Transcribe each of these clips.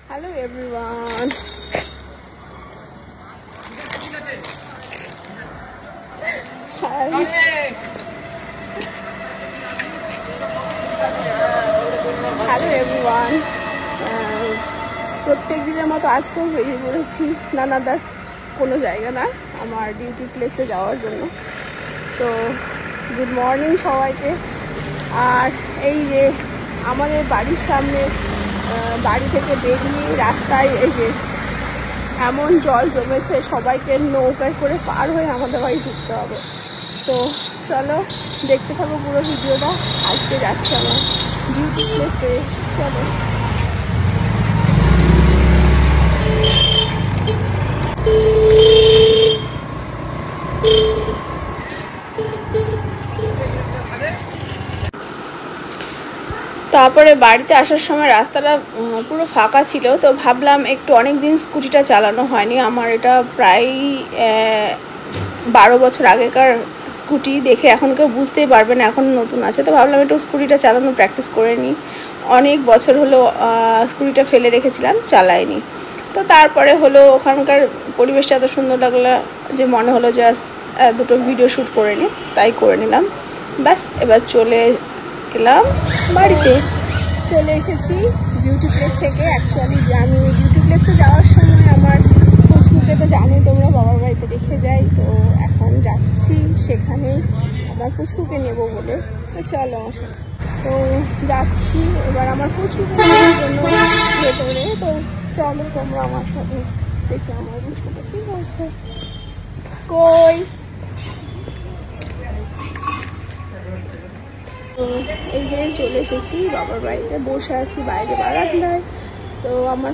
Hello everyone. Hi. Hello everyone. প্রত্যেক দিনের মতো আজকেও বেরিয়ে পড়েছি নানাদাস কোনো জায়গা না, আমার ডিউটি প্লেসে যাওয়ার জন্য। তো গুড মর্নিং সবাইকে। আর এই যে আমাদের বাড়ির সামনে বাড়ি থেকে বেরিয়ে রাস্তায় এই যে এমন জল জমেছে, সবাইকে নৌকায় করে পার হয়ে আমাদের বাড়ি ঢুকতে হবে। তো চলো দেখতে থাকো পুরো ভিডিওটা। আজকে যাচ্ছি আমার ডিউটি প্লেসে, চলো। তারপরে বাড়িতে আসার সময় রাস্তাটা পুরো ফাঁকা ছিল, তো ভাবলাম একটু অনেক দিন স্কুটিটা চালানো হয়নি আমার, এটা প্রায় 12 বছর আগেকার স্কুটি, দেখে এখন কেউ বুঝতেই পারবে না এখন নতুন আছে। তো ভাবলাম একটু স্কুটিটা চালানো প্র্যাকটিস করে নিই। অনেক বছর হলো স্কুটিটা ফেলে রেখেছিলাম, চালাইনি। তো তারপরে হলো ওখানকার পরিবেশটা এত সুন্দর লাগলো যে মনে হলো জাস্ট দুটো ভিডিও শ্যুট করে নিই, তাই করে নিলাম। ব্যাস এবার চলে গেলাম বাড়িতে। চলে এসেছি ডিউটি প্লেস থেকে। অ্যাকচুয়ালি আমি ডিউটি প্লেসে যাওয়ার সময় আমার পুচকুকে তো জানোই তোমরা, বাবার বাড়িতে রেখে যাই। তো এখন যাচ্ছি সেখানেই আমার পুচকুকে নেবো বলে। তো চলো আমার সাথে। তো যাচ্ছি এবার আমার পুচকুকে নেওয়ার জন্য ভেতরে। তো চলো তোমরা আমার সাথে, দেখি আমার পুচকুকে কী করছে। কই এই যে চলে এসেছি বাবার বাড়িতে, বসে আছি বাইরে বারান্দায়। তো আমার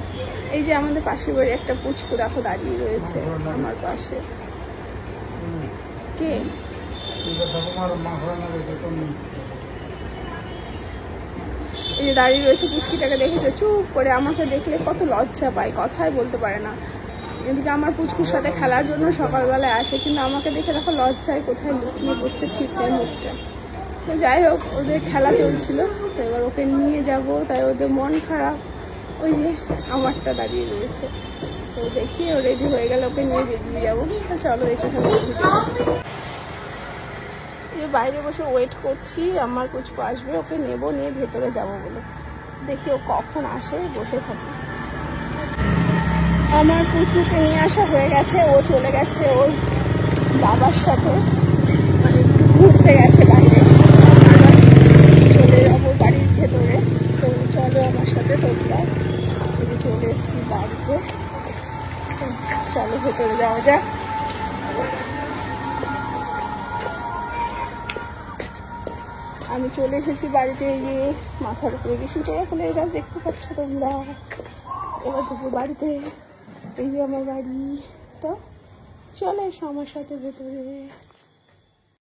এই যে আমাদের পাশের বাড়ি একটা পুচকু দেখো দাঁড়িয়ে রয়েছে আমার পাশে। কে? এই যে দাঁড়িয়ে রয়েছে পুচকিটাকে দেখেছো, চুপ করে আমাকে দেখলে কত লজ্জা পায়, কথাই বলতে পারে না। এদিকে আমার পুচকুর সাথে খেলার জন্য সকালবেলায় আসে, কিন্তু আমাকে দেখে দেখো লজ্জায় কোথায় লুকিয়ে পড়ছে, ঠিক নেই মুখটা। তো যাই হোক, ওদের খেলা চলছিল, তো এবার ওকে নিয়ে যাব, তাই ওদের মন খারাপ। ওই যে আমারটা দাঁড়িয়ে রয়েছে, তো দেখি ও রেডি হয়ে গেলে ওকে নিয়ে বেরিয়ে যাবো। তো চলো দেখে এই বাইরে বসে ওয়েট করছি, আমার পুচকু আসবে, ওকে নেবো, নিয়ে ভেতরে যাব বলে। দেখি ও কখন আসে, বসে থাকি। আমার পুচকুকে নিয়ে আসা হয়ে গেছে, ও চলে গেছে ওর বাবার সাথে, মানে ঘুরতে গেছে বাইরে। চলে যাবো বাড়ির ভেতরে। তো চলো আমার সাথে তোমরা। চলে এসেছি বাড়িতে, চলো ভেতরে যাওয়া যাক। আমি চলে এসেছি বাড়িতে, গিয়ে মাথার উপরে বেশি চড়া ফুলের গাছ দেখতে পাচ্ছ তোমরা। এবার ঢুকবো বাড়িতে, এই যে আমার বাড়ি। তো চলে এসো আমার সাথে ভেতরে।